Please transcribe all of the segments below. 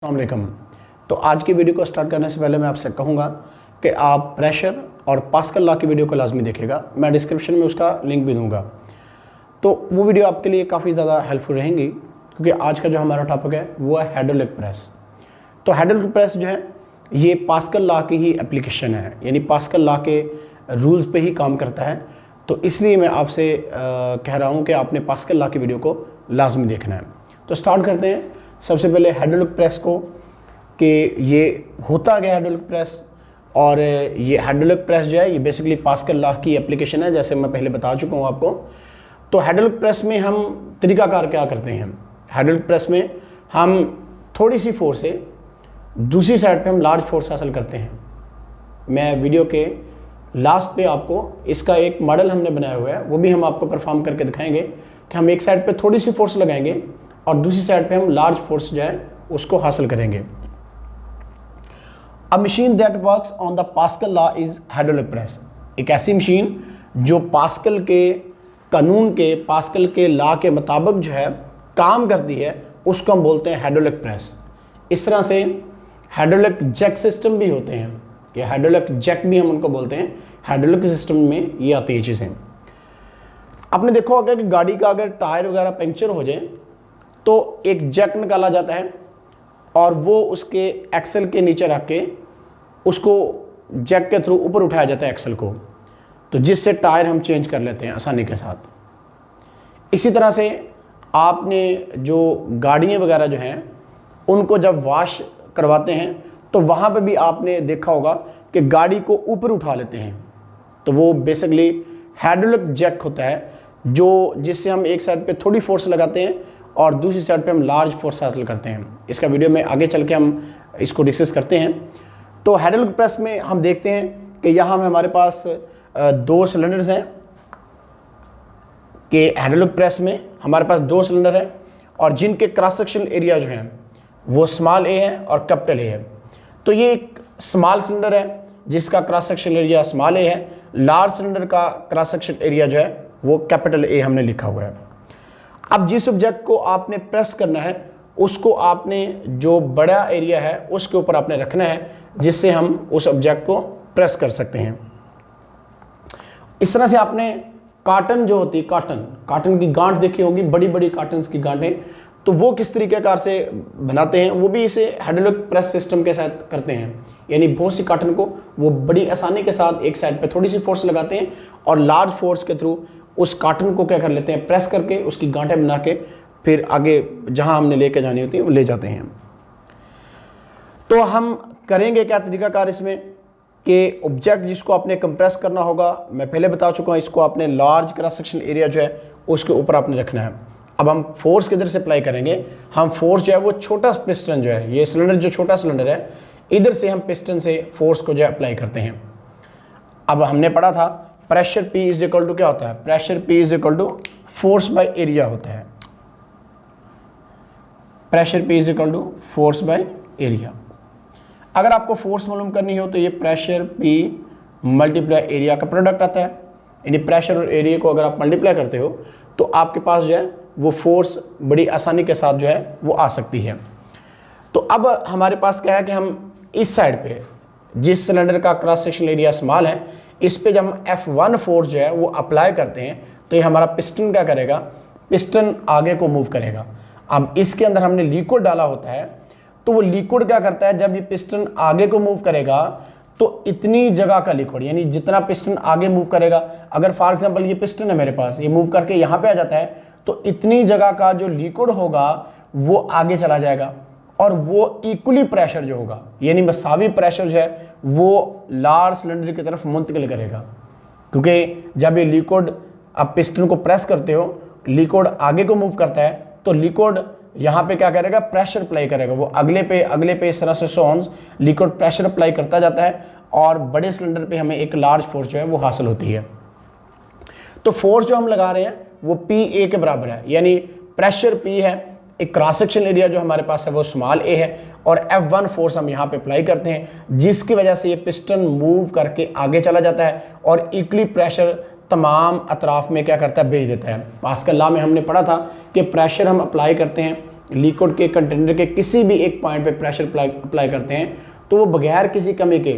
अस्सलाम वालेकुम। तो आज की वीडियो को स्टार्ट करने से पहले मैं आपसे कहूँगा कि आप प्रेशर और पास्कल लॉ की वीडियो को लाजमी देखिएगा। मैं डिस्क्रिप्शन में उसका लिंक भी दूंगा। तो वो वीडियो आपके लिए काफ़ी ज़्यादा हेल्पफुल रहेंगी, क्योंकि आज का जो हमारा टॉपिक है वो है हाइड्रोलिक प्रेस। तो हाइड्रोलिक प्रेस जो है ये पास्कल लॉ की ही एप्लीकेशन है, यानी पास्कल लॉ के रूल्स पे ही काम करता है। तो इसलिए मैं आपसे कह रहा हूँ कि आपने पास्कल लॉ की वीडियो को लाजमी देखना है। तो स्टार्ट करते हैं सबसे पहले हाइड्रोलिक प्रेस को, कि ये होता क्या हाइड्रोलिक प्रेस। और ये हाइड्रोलिक प्रेस जो है ये बेसिकली पास्कल लॉ की एप्लीकेशन है, जैसे मैं पहले बता चुका हूँ आपको। तो हाइड्रोलिक प्रेस में हम तरीकाकार क्या करते हैं, हाइड्रोलिक प्रेस में हम थोड़ी सी फोर्स से दूसरी साइड पे हम लार्ज फोर्स हासिल करते हैं। मैं वीडियो के लास्ट पे आपको इसका एक मॉडल हमने बनाया हुआ है, वो भी हम आपको परफॉर्म करके दिखाएंगे कि हम एक साइड पे थोड़ी सी फोर्स लगाएंगे और दूसरी साइड पे हम लार्ज फोर्स जो है उसको हासिल करेंगे। अ machine that works on the pascal law is hydraulic press. एक ऐसी मशीन जो पास्कल के कानून के, पास्कल के लॉ के मुताबिक जो है काम करती है, उसको हम बोलते हैं हाइड्रोलिक प्रेस। इस तरह से हाइड्रोलिक जैक सिस्टम भी होते हैं, ये हाइड्रोलिक जैक भी हम उनको बोलते हैं। हाइड्रोलिक सिस्टम में ये आती है चीज़ें। आपने देखा होगा कि गाड़ी का अगर टायर वगैरह पंक्चर हो जाए तो एक जैक निकाला जाता है और वो उसके एक्सल के नीचे रख के उसको जैक के थ्रू ऊपर उठाया जाता है एक्सल को, तो जिससे टायर हम चेंज कर लेते हैं आसानी के साथ। इसी तरह से आपने जो गाड़ियाँ वगैरह जो हैं उनको जब वॉश करवाते हैं तो वहाँ पे भी आपने देखा होगा कि गाड़ी को ऊपर उठा लेते हैं, तो वो बेसिकली हाइड्रोलिक जैक होता है, जो जिससे हम एक साइड पे थोड़ी फोर्स लगाते हैं और दूसरी साइड पे हम लार्ज फोर्स हासिल करते हैं। इसका वीडियो में आगे चल के हम इसको डिस्कस करते हैं। तो हाइड्रोलिक प्रेस में हम देखते हैं कि यहाँ हमारे पास दो सिलेंडर्स हैं, कि हाइड्रोलिक प्रेस में हमारे पास दो सिलेंडर हैं और जिनके क्रॉस सेक्शन एरिया जो है वो स्मॉल ए है और कैपिटल ए है। तो ये एक स्मॉल सिलेंडर है जिसका क्रॉस सेक्शन एरिया स्मॉल ए है, लार्ज सिलेंडर का क्रॉस सेक्शन एरिया जो है वो कैपिटल ए हमने लिखा हुआ है। अब जिस ऑब्जेक्ट को आपने प्रेस करना है उसको आपने जो बड़ा एरिया है उसके ऊपर आपने रखना है, जिससे हम उस ऑब्जेक्ट को प्रेस कर सकते हैं। इस तरह से आपने काटन जो होती है, काटन की गांठ देखी होगी, बड़ी बड़ी काटन की गांठें, तो वो किस तरीक़ेकार से बनाते हैं, वो भी इसे हाइड्रोलिक प्रेस सिस्टम के साथ करते हैं। यानी बहुत सी काटन को वो बड़ी आसानी के साथ एक साइड पे थोड़ी सी फोर्स लगाते हैं और लार्ज फोर्स के थ्रू उस काटन को क्या कर लेते हैं, प्रेस करके उसकी गांठें बना के फिर आगे जहां हमने लेके जानी होती है वो ले जाते हैं। तो हम करेंगे क्या तरीकाकार इसमें, कि ऑब्जेक्ट जिसको आपने कंप्रेस करना होगा, मैं पहले बता चुका हूँ, इसको आपने लार्ज क्रॉस सेक्शन एरिया जो है उसके ऊपर आपने रखना है। अब हम फोर्स किधर से अप्लाई करेंगे, हम फोर्स जो है वो छोटा पिस्टन जो है, ये सिलेंडर जो छोटा सिलेंडर है, इधर से हम पिस्टन से फोर्स को जो है अप्लाई करते हैं। अब हमने पढ़ा था pressure P is equal to क्या होता है, pressure P is equal to force by area होता है। Pressure P is equal to force by area. अगर आपको फोर्स मालूम करनी हो तो ये प्रेशर P मल्टीप्लाई एरिया का प्रोडक्ट आता है, यानी प्रेशर और एरिया को अगर आप मल्टीप्लाई करते हो तो आपके पास जो है वो फोर्स बड़ी आसानी के साथ जो है वो आ सकती है। तो अब हमारे पास क्या है कि हम इस साइड पे जिस सिलेंडर का क्रॉस सेक्शन एरिया स्मॉल है, इस पे जब हम F1 फोर्स जो है वो अप्लाई करते हैं तो ये हमारा पिस्टन क्या करेगा, पिस्टन आगे को मूव करेगा। अब इसके अंदर हमने लिक्विड डाला होता है, तो वो लिक्विड क्या करता है, जब ये पिस्टन आगे को मूव करेगा तो इतनी जगह का लिक्विड, यानी जितना पिस्टन आगे मूव करेगा, अगर फॉर एग्जांपल ये पिस्टन है मेरे पास, ये मूव करके यहाँ पे आ जाता है, तो इतनी जगह का जो लिक्विड होगा वो आगे चला जाएगा और वो इक्वली प्रेशर जो होगा, यानी मसावी प्रेशर जो है वो लार्ज सिलेंडर की तरफ मुंतकिल करेगा। क्योंकि जब ये लिक्विड आप पिस्टन को प्रेस करते हो, लिक्विड आगे को मूव करता है, तो लिक्विड यहाँ पे क्या करेगा, प्रेशर अप्लाई करेगा, वो अगले पे इस तरह से सोन्स लिक्विड प्रेशर अप्लाई करता जाता है और बड़े सिलेंडर पे हमें एक लार्ज फोर्स जो है वो हासिल होती है। तो फोर्स जो हम लगा रहे हैं वो PA के बराबर है, यानी प्रेशर P है, एक क्रॉस सेक्शन एरिया जो हमारे पास है वो स्मॉल a है और F1 फोर्स हम यहाँ पे अप्लाई करते हैं, जिसकी वजह से ये पिस्टन मूव करके आगे चला जाता है और इक्वली प्रेशर तमाम अतराफ में क्या करता है, भेज देता है। पास्कल लॉ में हमने पढ़ा था कि प्रेशर हम अप्लाई करते हैं लिक्विड के कंटेनर के किसी भी एक पॉइंट पे प्रेशर अप्लाई करते हैं तो वो बगैर किसी कमी के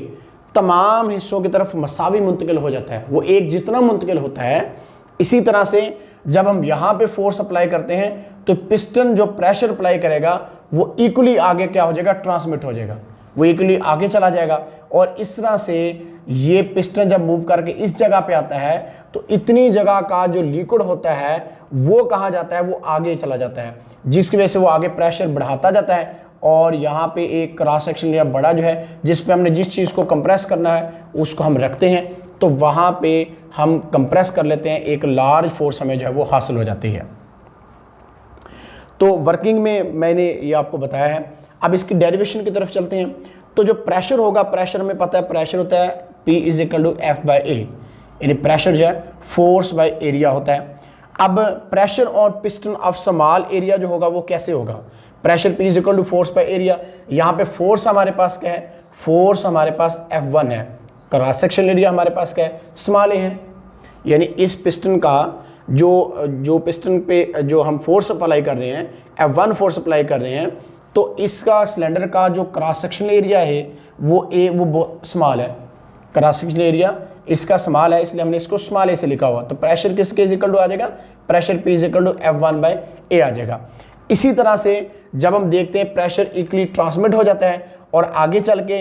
तमाम हिस्सों की तरफ मसावी मुंतकिल हो जाता है, वो एक जितना मुंतकिल होता है। इसी तरह से जब हम यहाँ पे फोर्स अप्लाई करते हैं तो पिस्टन जो प्रेशर अप्लाई करेगा वो इक्वली आगे क्या हो जाएगा, ट्रांसमिट हो जाएगा, वो इक्वली आगे चला जाएगा। और इस तरह से ये पिस्टन जब मूव करके इस जगह पे आता है तो इतनी जगह का जो लिक्विड होता है वो कहाँ जाता है, वो आगे चला जाता है, जिसकी वजह से वो आगे प्रेशर बढ़ाता जाता है। और यहाँ पे एक क्रॉस सेक्शन एरिया बड़ा जो है जिस पे हमने जिस चीज़ को कंप्रेस करना है उसको हम रखते हैं, तो वहाँ पे हम कंप्रेस कर लेते हैं, एक लार्ज फोर्स हमें जो है वो हासिल हो जाती है। तो वर्किंग में मैंने ये आपको बताया है। अब इसकी डेरिवेशन की तरफ चलते हैं। तो जो प्रेशर होगा, प्रेशर में पता है प्रेशर होता है P = F/A, यानी प्रेशर जो है फोर्स बाय एरिया होता है। अब pressure on piston of small area जो होगा वो कैसे होगा, pressure P = force by area. यहाँ पे फोर्स हमारे पास क्या है, फोर्स हमारे पास F1 है, क्रॉस सेक्शन एरिया हमारे पास क्या है, स्मॉल a है। यानी इस पिस्टन का जो पिस्टन पे जो हम फोर्स अप्लाई कर रहे हैं, F1 फोर्स अप्लाई कर रहे हैं, तो इसका सिलेंडर का जो क्रॉस सेक्शन एरिया है वो स्मॉल है, क्रॉस सेक्शन एरिया इसका स्मॉल है, इसलिए हमने इसको स्मॉल a से लिखा हुआ। तो प्रेशर किसके इक्वल टू आ जाएगा, प्रेशर P = F1/A आ जाएगा। इसी तरह से जब हम देखते हैं प्रेशर इक्वली ट्रांसमिट हो जाता है और आगे चल के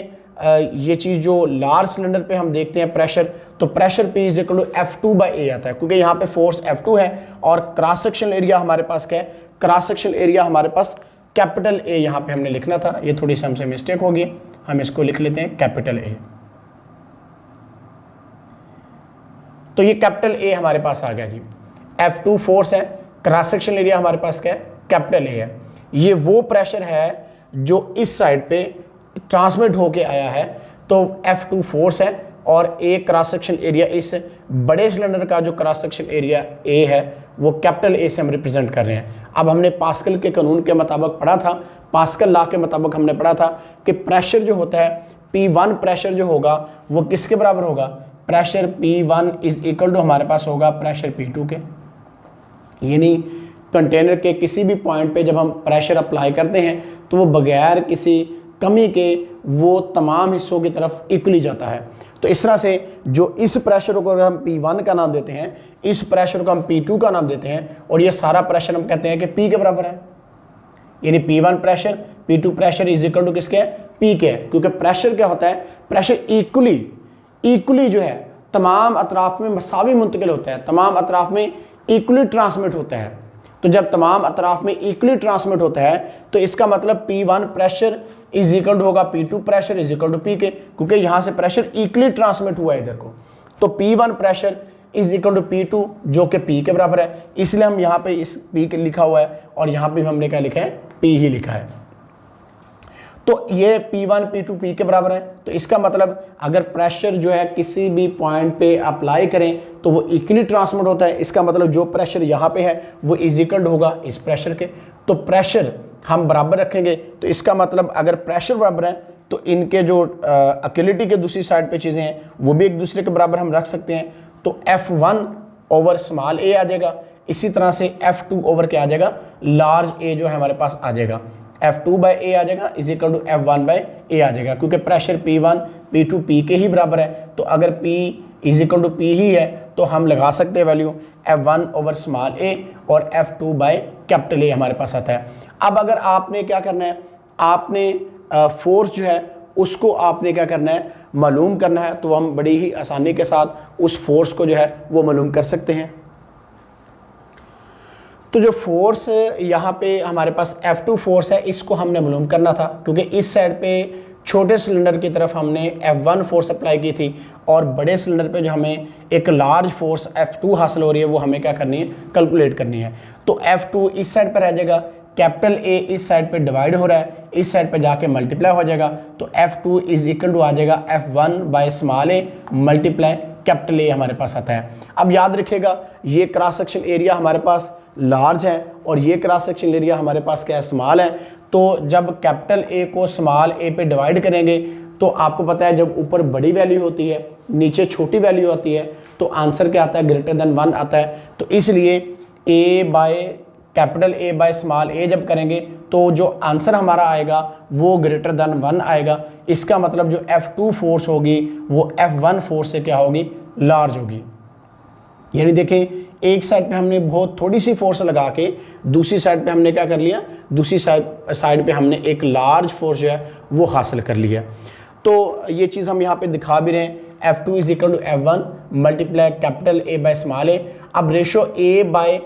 ये चीज़ जो लार्ज सिलेंडर पे हम देखते हैं प्रेशर, तो प्रेशर P = F2/A आता है, क्योंकि यहाँ पे फोर्स F2 है और क्रॉस सेक्शन एरिया हमारे पास क्या है, क्रॉस सेक्शन एरिया हमारे पास कैपिटल A यहाँ पे हमने लिखना था, ये थोड़ी सी हमसे मिस्टेक होगी, हम इसको लिख लेते हैं कैपिटल A। तो ये कैपिटल A हमारे पास आ गया जी। F2 फोर्स है, क्रॉस सेक्शन एरिया हमारे पास क्या है, कैपिटल A है। ये वो प्रेशर है जो इस साइड पे ट्रांसमिट होके आया है, तो F2 फोर्स है और A क्रॉस सेक्शन एरिया, इस बड़े सिलेंडर का जो क्रॉस सेक्शन एरिया A है वो कैपिटल A से हम रिप्रेजेंट कर रहे हैं। अब हमने पास्कल के कानून के मुताबिक पढ़ा था, पास्कल लॉ के मुताबिक हमने पढ़ा था कि प्रेशर जो होता है P1 प्रेशर जो होगा वो किसके बराबर होगा, प्रेशर P1 = हमारे पास होगा प्रेशर P2 के। यानी कंटेनर के किसी भी पॉइंट पे जब हम प्रेशर अप्लाई करते हैं तो वो बगैर किसी कमी के वो तमाम हिस्सों की तरफ इक्वली जाता है। तो इस तरह से जो इस प्रेशर को अगर हम P1 का नाम देते हैं, इस प्रेशर को हम P2 का नाम देते हैं, और ये सारा प्रेशर हम कहते हैं कि P के बराबर है। यानी P1 प्रेशर P2 प्रेशर = किसके है, P के है, क्योंकि प्रेशर क्या होता है, प्रेशर इक्वली जो है तमाम अतराफ में मसावी मुंतकिल होता है, तमाम अतराफ में इक्वली ट्रांसमिट होता है। तो जब तमाम अतराफ में इक्वली ट्रांसमिट होता है तो इसका मतलब P1 प्रेशर = होगा P2 प्रेशर = P के, क्योंकि यहाँ से प्रेशर इक्वली ट्रांसमिट हुआ है इधर को। तो P1 प्रेशर = P2 जो कि P के बराबर है, इसलिए हम यहाँ पे इस P के लिखा हुआ है और यहाँ पे हमने क्या लिखा है, P ही लिखा है। तो ये P1 P2 P के बराबर है। तो इसका मतलब अगर प्रेशर जो है किसी भी पॉइंट पे अप्लाई करें तो वो इक्वली ट्रांसमिट होता है। इसका मतलब जो प्रेशर यहाँ पे है वो = होगा इस प्रेशर के। तो प्रेशर हम बराबर रखेंगे, तो इसका मतलब अगर प्रेशर बराबर है तो इनके जो अकेलिटी के दूसरी साइड पे चीज़ें हैं वो भी एक दूसरे के बराबर हम रख सकते हैं। तो F1/a आ जाएगा। इसी तरह से F2 ओवर क्या आ जाएगा, लार्ज a जो है हमारे पास आ जाएगा, F2/A आ जाएगा = F1/A आ जाएगा, क्योंकि प्रेशर P1 P2 P के ही बराबर है। तो अगर P = P ही है तो हम लगा सकते हैं वैल्यू F1/a और F2/A हमारे पास आता है। अब अगर आपने क्या करना है, आपने फोर्स जो है उसको आपने क्या करना है, मालूम करना है, तो हम बड़ी ही आसानी के साथ उस फोर्स को जो है वो मालूम कर सकते हैं। तो जो फोर्स यहाँ पे हमारे पास F2 फोर्स है, इसको हमने मालूम करना था, क्योंकि इस साइड पे छोटे सिलेंडर की तरफ हमने F1 फोर्स अप्लाई की थी और बड़े सिलेंडर पे जो हमें एक लार्ज फोर्स F2 हासिल हो रही है वो हमें क्या करनी है, कैलकुलेट करनी है। तो F2 इस साइड पर रह जाएगा, कैपिटल A इस साइड पे डिवाइड हो रहा है, इस साइड पे जाके मल्टीप्लाई हो जाएगा। तो F2 = आ जाएगा F1/a मल्टीप्लाई कैपिटल A हमारे पास आता है। अब याद रखिएगा ये क्रॉस सेक्शन एरिया हमारे पास लार्ज है और ये क्रॉस सेक्शन एरिया हमारे पास क्या है, स्मॉल है। तो जब कैपिटल A को स्मॉल a पे डिवाइड करेंगे तो आपको पता है जब ऊपर बड़ी वैल्यू होती है नीचे छोटी वैल्यू आती है तो आंसर क्या आता है, >1 आता है। तो इसलिए A/स्मॉल a जब करेंगे तो जो आंसर हमारा आएगा वो ग्रेटर देन 1 आएगा। इसका मतलब जो F2 फोर्स होगी वो F1 फोर्स से क्या होगी, लार्ज होगी। यानी देखें, एक साइड पे हमने बहुत थोड़ी सी फोर्स लगा के दूसरी साइड पे हमने क्या कर लिया, दूसरी साइड पे हमने एक लार्ज फोर्स जो है वो हासिल कर लिया। तो ये चीज़ हम यहाँ पे दिखा भी रहे हैं, F2 is equal to F1 multiply capital A by small a. अब ratio A by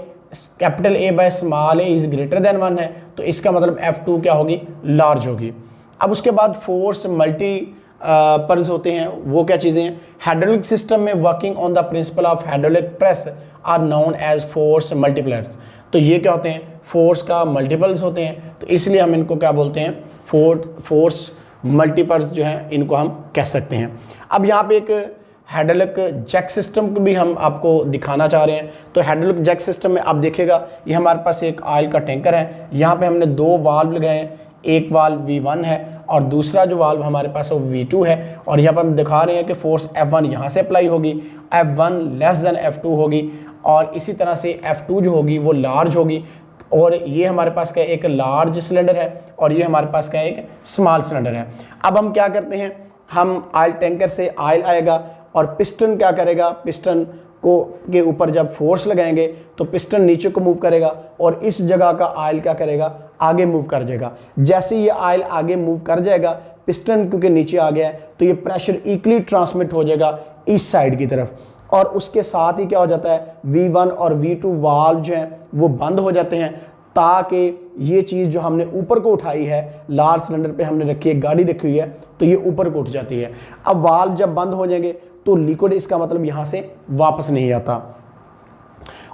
capital A by small a is greater than 1 है, तो इसका मतलब F2 क्या होगी, लार्ज होगी। अब उसके बाद फोर्स मल्टी पर्स होते हैं, वो क्या चीज़ें हैं, हाइड्रोलिक सिस्टम में working on the principle of hydraulic press are known as force multipliers. तो ये क्या होते हैं, फोर्स का मल्टीपल्स होते हैं, तो इसलिए हम इनको क्या बोलते हैं, फोर्स मल्टीपर्स जो हैं इनको हम कह सकते हैं। अब यहाँ पे एक हाइड्रोलिक जैक सिस्टम को भी हम आपको दिखाना चाह रहे हैं। तो हाइड्रोलिक जैक सिस्टम में आप देखिएगा, ये हमारे पास एक ऑयल का टैंकर है, यहाँ पे हमने 2 वाल्व लगाए हैं, एक वाल्व V1 है और दूसरा जो वाल्व हमारे पास है वो V2 है। और यहाँ पर हम दिखा रहे हैं कि फोर्स F1 यहाँ से अप्लाई होगी, F1 लेस देन F2 होगी, और इसी तरह से F2 जो होगी वो लार्ज होगी। और ये हमारे पास क्या, एक लार्ज सिलेंडर है और ये हमारे पास क्या, एक स्मॉल सिलेंडर है। अब हम क्या करते हैं, हम ऑयल टैंकर से ऑयल आएगा और पिस्टन क्या करेगा, पिस्टन को के ऊपर जब फोर्स लगाएंगे तो पिस्टन नीचे को मूव करेगा और इस जगह का ऑयल क्या करेगा, आगे मूव कर जाएगा। जैसे ये ऑयल आगे मूव कर जाएगा, पिस्टन क्योंकि नीचे आ गया है, तो ये प्रेशर इक्वली ट्रांसमिट हो जाएगा इस साइड की तरफ। और उसके साथ ही क्या हो जाता है, V1 और V2 वाल्व जो हैं वो बंद हो जाते हैं, ताकि ये चीज़ जो हमने ऊपर को उठाई है, लार्ज सिलेंडर पे हमने रखी है, गाड़ी रखी हुई है, तो ये ऊपर को उठ जाती है। अब वाल्व जब बंद हो जाएंगे तो लिक्विड, इसका मतलब यहाँ से वापस नहीं आता,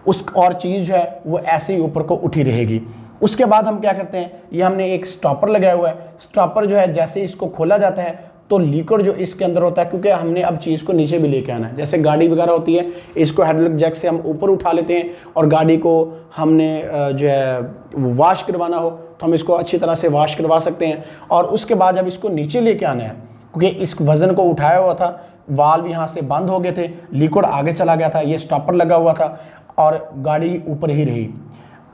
उस और चीज़ जो है वो ऐसे ही ऊपर को उठी रहेगी। उसके बाद हम क्या करते हैं, ये हमने एक स्टॉपर लगाया हुआ है, स्टॉपर जो है जैसे इसको खोला जाता है तो लिक्विड जो इसके अंदर होता है, क्योंकि हमने अब चीज़ को नीचे भी लेके आना है, जैसे गाड़ी वगैरह होती है, इसको हाइड्रोलिक जैक से हम ऊपर उठा लेते हैं और गाड़ी को हमने जो है वॉश करवाना हो तो हम इसको अच्छी तरह से वॉश करवा सकते हैं। और उसके बाद जब इसको नीचे लेके आना है, क्योंकि इस वज़न को उठाया हुआ था, वाल्व यहाँ से बंद हो गए थे, लिक्विड आगे चला गया था, ये स्टॉपर लगा हुआ था और गाड़ी ऊपर ही रही।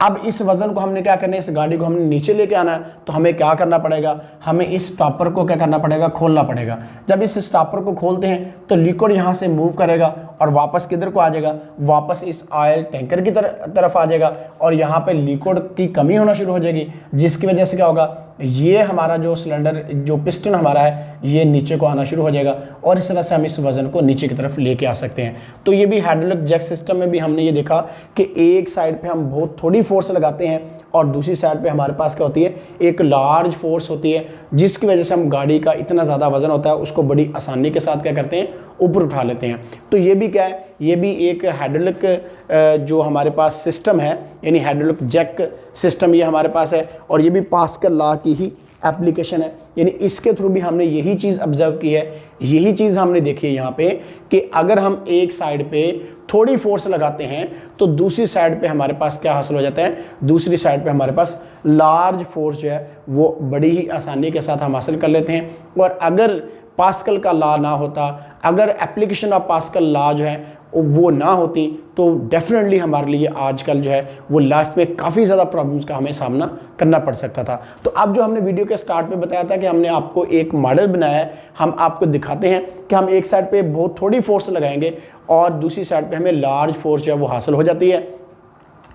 अब इस वज़न को हमने क्या करना है, इस गाड़ी को हमने नीचे लेके आना है, तो हमें क्या करना पड़ेगा, हमें इस स्टॉपर को क्या करना पड़ेगा, खोलना पड़ेगा। जब इस स्टॉपर को खोलते हैं तो लिक्विड यहाँ से मूव करेगा और वापस किधर को आ जाएगा, वापस इस ऑयल टैंकर की तरफ आ जाएगा और यहाँ पे लिक्विड की कमी होना शुरू हो जाएगी, जिसकी वजह से क्या होगा, ये हमारा जो सिलेंडर, जो पिस्टन हमारा है, ये नीचे को आना शुरू हो जाएगा और इस तरह से हम इस वज़न को नीचे की तरफ लेके आ सकते हैं। तो ये भी हाइड्रोलिक जैक सिस्टम में भी हमने ये देखा कि एक साइड पे हम बहुत थोड़ी फोर्स लगाते हैं और दूसरी साइड पे हमारे पास क्या होती है, एक लार्ज फोर्स होती है, जिसकी वजह से हम गाड़ी का इतना ज़्यादा वज़न होता है उसको बड़ी आसानी के साथ क्या करते हैं, ऊपर उठा लेते हैं। तो ये भी क्या है, ये भी एक हाइड्रोलिक जो हमारे पास सिस्टम है, यानी हाइड्रोलिक जैक सिस्टम ये हमारे पास है और ये भी पास्कल लॉ की ही एप्लीकेशन है। यानी इसके थ्रू भी हमने यही चीज़ ऑब्जर्व की है, यही चीज़ हमने देखी है यहाँ पे कि अगर हम एक साइड पे थोड़ी फोर्स लगाते हैं तो दूसरी साइड पे हमारे पास क्या हासिल हो जाता है, दूसरी साइड पे हमारे पास लार्ज फोर्स जो है वो बड़ी ही आसानी के साथ हम हासिल कर लेते हैं। और अगर पास्कल का लॉ ना होता, अगर एप्लीकेशन ऑफ पास्कल लॉ जो है वो ना होती, तो डेफिनेटली हमारे लिए आजकल जो है वो लाइफ में काफ़ी ज़्यादा प्रॉब्लम्स का हमें सामना करना पड़ सकता था। तो अब जो हमने वीडियो के स्टार्ट पे बताया था कि हमने आपको एक मॉडल बनाया है, हम आपको दिखाते हैं कि हम एक साइड पे बहुत थोड़ी फोर्स लगाएंगे और दूसरी साइड पे हमें लार्ज फोर्स जो है वो हासिल हो जाती है।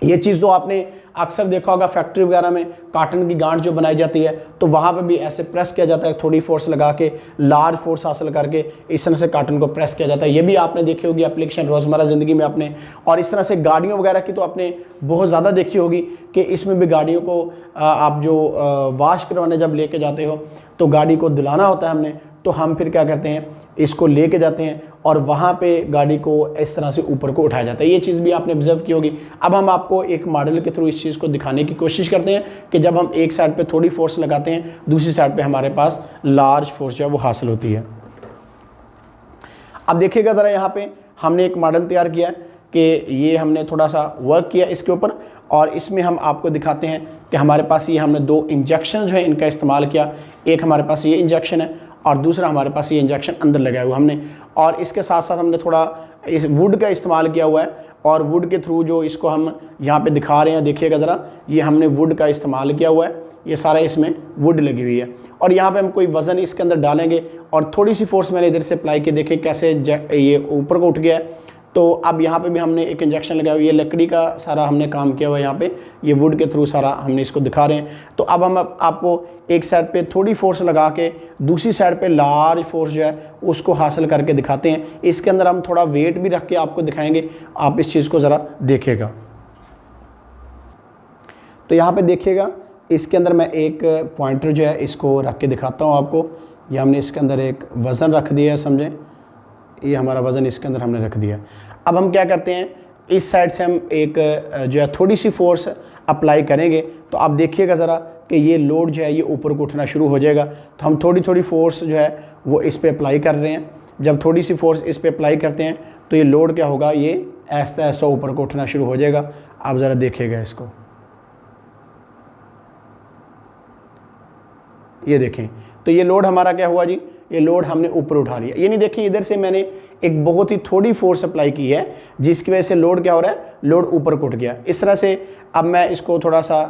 ये चीज़ तो आपने अक्सर देखा होगा फैक्ट्री वगैरह में, काटन की गांठ जो बनाई जाती है तो वहाँ पे भी ऐसे प्रेस किया जाता है, थोड़ी फोर्स लगा के लार्ज फोर्स हासिल करके इस तरह से काटन को प्रेस किया जाता है। ये भी आपने देखी होगी एप्लीकेशन रोज़मर्रा ज़िंदगी में आपने। और इस तरह से गाड़ियों वगैरह की तो आपने बहुत ज़्यादा देखी होगी कि इसमें भी गाड़ियों को आप जो वॉश करवाने जब लेके जाते हो तो गाड़ी को धुलाना होता है हमने, तो हम फिर क्या करते हैं, इसको लेके जाते हैं और वहाँ पे गाड़ी को इस तरह से ऊपर को उठाया जाता है। ये चीज़ भी आपने ऑब्जर्व की होगी। अब हम आपको एक मॉडल के थ्रू इस चीज़ को दिखाने की कोशिश करते हैं कि जब हम एक साइड पे थोड़ी फोर्स लगाते हैं, दूसरी साइड पे हमारे पास लार्ज फोर्स जो है वो हासिल होती है। अब देखिएगा ज़रा, यहाँ पे हमने एक मॉडल तैयार किया है कि ये हमने थोड़ा सा वर्क किया इसके ऊपर, और इसमें हम आपको दिखाते हैं कि हमारे पास ये हमने 2 इंजेक्शन जो है इनका इस्तेमाल किया। एक हमारे पास ये इंजेक्शन है और दूसरा हमारे पास ये इंजेक्शन अंदर लगाया हुआ हमने, और इसके साथ साथ हमने थोड़ा इस वुड का इस्तेमाल किया हुआ है, और वुड के थ्रू जो इसको हम यहाँ पे दिखा रहे हैं, देखिएगा ज़रा, ये हमने वुड का इस्तेमाल किया हुआ है, ये सारा इसमें वुड लगी हुई है। और यहाँ पे हम कोई वज़न इसके अंदर डालेंगे और थोड़ी सी फोर्स मैंने इधर से अप्लाई की, देखें कैसे ये ऊपर को उठ गया है। तो अब यहाँ पे भी हमने एक इंजेक्शन लगाया हुआ, ये लकड़ी का सारा हमने काम किया हुआ है, यहाँ पे ये वुड के थ्रू सारा हमने इसको दिखा रहे हैं। तो अब हम आपको एक साइड पे थोड़ी फोर्स लगा के दूसरी साइड पे लार्ज फोर्स जो है उसको हासिल करके दिखाते हैं। इसके अंदर हम थोड़ा वेट भी रख के आपको दिखाएंगे, आप इस चीज़ को ज़रा देखिएगा। तो यहाँ पे देखिएगा, इसके अंदर मैं एक पॉइंटर जो है इसको रख के दिखाता हूँ आपको। ये हमने इसके अंदर एक वज़न रख दिया है, समझें, ये हमारा वज़न इसके अंदर हमने रख दिया। अब हम क्या करते हैं, इस साइड से हम एक जो है थोड़ी सी फोर्स अप्लाई करेंगे। तो आप देखिएगा ज़रा कि ये लोड जो है ये ऊपर को उठना शुरू हो जाएगा। तो हम थोड़ी थोड़ी फोर्स जो है वो इस पर अप्लाई कर रहे हैं। जब थोड़ी सी फोर्स इस पर अप्लाई करते हैं तो ये लोड क्या होगा, ये ऐसा ऐसा ऊपर को उठना शुरू हो जाएगा। आप ज़रा देखिएगा इसको, ये देखें। तो ये लोड हमारा क्या हुआ जी, ये लोड हमने ऊपर उठा लिया। ये नहीं देखिए, इधर से मैंने एक बहुत ही थोड़ी फोर्स अप्लाई की है जिसकी वजह से लोड क्या हो रहा है, लोड ऊपर को उठ गया। इस तरह से अब मैं इसको थोड़ा सा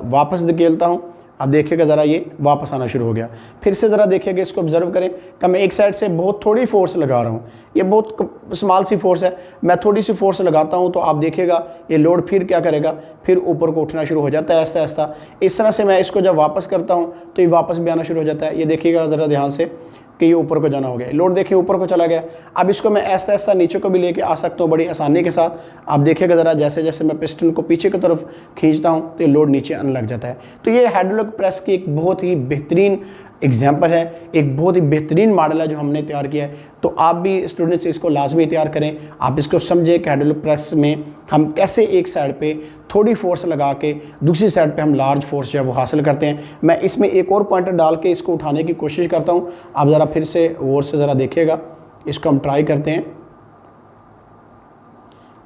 वापस धकेलता हूँ। अब देखिएगा ज़रा, ये वापस आना शुरू हो गया। फिर से ज़रा देखिएगा, इसको ऑब्जर्व करें कि मैं एक साइड से बहुत थोड़ी फोर्स लगा रहा हूँ, ये बहुत स्मॉल सी फोर्स है, मैं थोड़ी सी फोर्स लगाता हूँ तो आप देखिएगा ये लोड फिर क्या करेगा, फिर ऊपर को उठना शुरू हो जाता है आहिस्ता आहिस्ता। इस तरह से मैं इसको जब वापस करता हूँ तो ये वापस भी आना शुरू हो जाता है। ये देखिएगा ज़रा ध्यान से कि ये ऊपर को जाना हो गया, लोड देखिए ऊपर को चला गया। अब इसको मैं ऐसा ऐसा नीचे को भी लेके आ सकता हूँ बड़ी आसानी के साथ। आप देखिएगा ज़रा, जैसे जैसे मैं पिस्टन को पीछे की तरफ खींचता हूँ तो ये लोड नीचे आने लग जाता है। तो ये हाइड्रोलिक प्रेस की एक बहुत ही बेहतरीन एग्जाम्पल है, एक बहुत ही बेहतरीन मॉडल है जो हमने तैयार किया है। तो आप भी स्टूडेंट्स इसको लाजमी तैयार करें, आप इसको समझें कि हाइड्रोलिक प्रेस में हम कैसे एक साइड पे थोड़ी फोर्स लगा के दूसरी साइड पे हम लार्ज फोर्स जो है वो हासिल करते हैं। मैं इसमें एक और पॉइंटर डाल के इसको उठाने की कोशिश करता हूँ। आप ज़रा फिर से और से ज़रा देखिएगा, इसको हम ट्राई करते हैं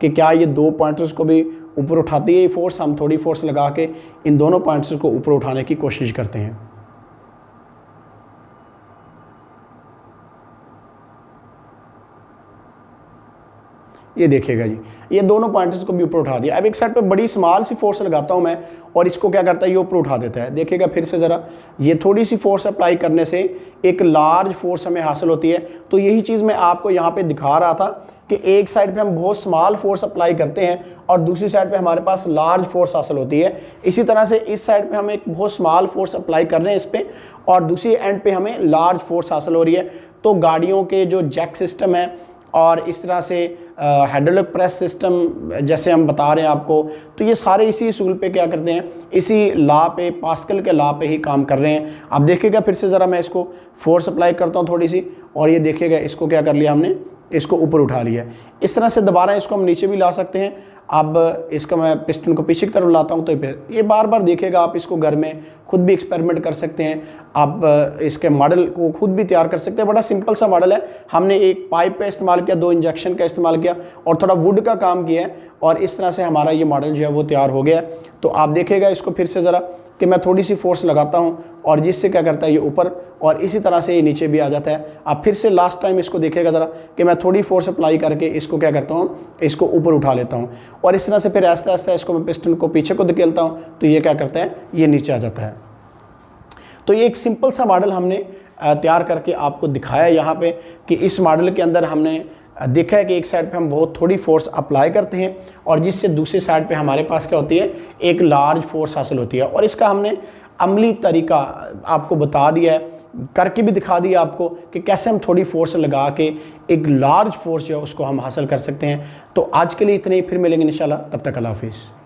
कि क्या ये 2 पॉइंटर्स को भी ऊपर उठाती है ये फोर्स। हम थोड़ी फोर्स लगा के इन दोनों पॉइंट्स को ऊपर उठाने की कोशिश करते हैं। ये देखिएगा जी, ये दोनों पॉइंटर्स को भी ऊपर उठा दिया। अब एक साइड पे बड़ी स्मॉल सी फोर्स लगाता हूं मैं और इसको क्या करता है, ये ऊपर उठा देता है। देखिएगा फिर से ज़रा, ये थोड़ी सी फोर्स अप्लाई करने से एक लार्ज फोर्स हमें हासिल होती है। तो यही चीज़ मैं आपको यहाँ पे दिखा रहा था कि एक साइड पे हम बहुत स्मॉल फोर्स अप्लाई करते हैं और दूसरी साइड पे हमारे पास लार्ज फोर्स हासिल होती है। इसी तरह से इस साइड पे हम एक बहुत स्मॉल फोर्स अप्लाई कर रहे हैं इस पर, और दूसरी एंड पे हमें लार्ज फोर्स हासिल हो रही है। तो गाड़ियों के जो जैक सिस्टम है और इस तरह से हाइड्रोलिक प्रेस सिस्टम जैसे हम बता रहे हैं आपको, तो ये सारे इसी असूल पे क्या करते हैं, इसी लॉ पे, पास्कल के लॉ पे ही काम कर रहे हैं। आप देखिएगा फिर से ज़रा मैं इसको फोर्स अप्लाई करता हूँ थोड़ी सी, और ये देखिएगा इसको क्या कर लिया हमने, इसको ऊपर उठा लिया। इस तरह से दोबारा इसको हम नीचे भी ला सकते हैं। अब इसका मैं पिस्टन को पीछे की तरफ लाता हूँ तो फिर ये बार बार देखिएगा, आप इसको घर में खुद भी एक्सपेरिमेंट कर सकते हैं। आप इसके मॉडल को खुद भी तैयार कर सकते हैं। बड़ा सिंपल सा मॉडल है। हमने एक पाइप का इस्तेमाल किया, 2 इंजेक्शन का इस्तेमाल किया और थोड़ा वुड का काम किया है, और इस तरह से हमारा ये मॉडल जो है वो तैयार हो गया। तो आप देखिएगा इसको फिर से ज़रा कि मैं थोड़ी सी फोर्स लगाता हूँ और जिससे क्या करता है ये ऊपर, और इसी तरह से ये नीचे भी आ जाता है। आप फिर से लास्ट टाइम इसको देखिएगा ज़रा कि मैं थोड़ी फोर्स अप्लाई करके इसको क्या करता हूँ, इसको ऊपर उठा लेता हूँ, और इस तरह से फिर आहिस्ता आहिस्ता इसको मैं पिस्टन को पीछे को धकेलता हूँ तो ये क्या करता है, ये नीचे आ जाता है। तो ये एक सिंपल सा मॉडल हमने तैयार करके आपको दिखाया यहाँ पे कि इस मॉडल के अंदर हमने देखा है कि एक साइड पे हम बहुत थोड़ी फोर्स अप्लाई करते हैं और जिससे दूसरी साइड पे हमारे पास क्या होती है, एक लार्ज फोर्स हासिल होती है। और इसका हमने अमली तरीका आपको बता दिया है, करके भी दिखा दिया आपको कि कैसे हम थोड़ी फोर्स लगा के एक लार्ज फोर्स जो है उसको हम हासिल कर सकते हैं। तो आज के लिए इतने ही, फिर मिलेंगे इंशाल्लाह, तब तक अल्लाह हाफिज़।